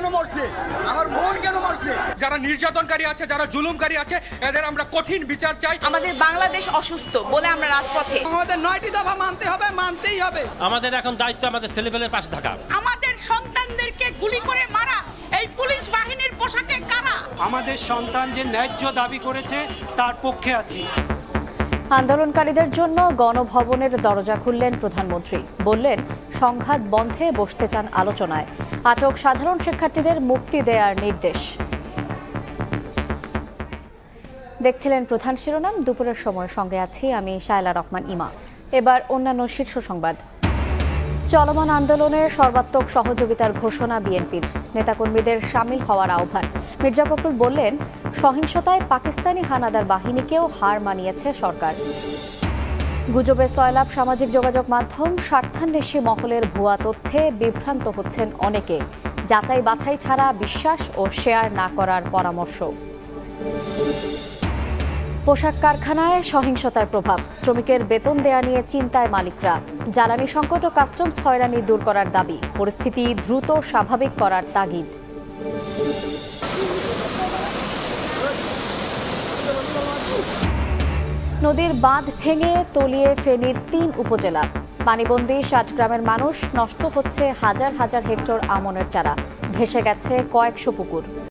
কেন মরছে, আমার বোন কেন মরছে। যারা নির্যাতনকারী আছে, যারা জুলুমকারী আছে, এদের আমরা কঠিন বিচার চাই। আমাদের বাংলাদেশ অসুস্থ বলে আমরা রাজপথে। আমাদের 9টি দফা মানতে হবে, মানতেই হবে। আমাদের এখন দায়িত্ব আমাদের ছেলেপেলের পাশে থাকা। আমাদের সন্তানদেরকে গুলি করে মারা এই পুলিশ বাহিনীর পোশাকে কারা? আমাদের সন্তান যে ন্যায্য দাবি করেছে তার পক্ষে আছি। আন্দোলনকারীদের জন্য গণভবনের দরজা খুললেন প্রধানমন্ত্রী। বললেন, সংঘাত বন্ধে বসতে চান আলোচনায়। আটক সাধারণ শিক্ষার্থীদের মুক্তি দেওয়ার নির্দেশ। দেখছিলেন প্রধান শিরোনাম। দুপুরের সময় সঙ্গে আছি আমি শায়লা রহমান ইমা। এবার অন্যান্য শীর্ষ সংবাদ। চলমান আন্দোলনে সর্বাত্মক সহযোগিতার ঘোষণা বিএনপির। নেতাকর্মীদের সামিল হওয়ার আহ্বান। মির্জা ফখরুল বললেন, সহিংসতায় পাকিস্তানি হানাদার বাহিনীকেও হার মানিয়েছে সরকার। গুজবে সয়লাব সামাজিক যোগাযোগ মাধ্যম। স্বার্থান্বেষী মহলের ভুয়া তথ্যে বিভ্রান্ত হচ্ছেন অনেকে। যাচাই বাছাই ছাড়া বিশ্বাস ও শেয়ার না করার পরামর্শ। পোশাক কারখানায় সহিংসতার প্রভাব। শ্রমিকের বেতন দেয়া নিয়ে চিন্তায় মালিকরা। জ্বালানি সংকট ও কাস্টমস হয়রানি দূর করার দাবি। পরিস্থিতি দ্রুত স্বাভাবিক করার তাগিদ। নদীর বাঁধ ভেঙে তলিয়ে ফেনীর ৩ উপজেলা। পানিবন্দী ৬০ গ্রামের মানুষ। নষ্ট হচ্ছে হাজার হাজার হেক্টর আমনের চারা। ভেসে গেছে কয়েকশো পুকুর।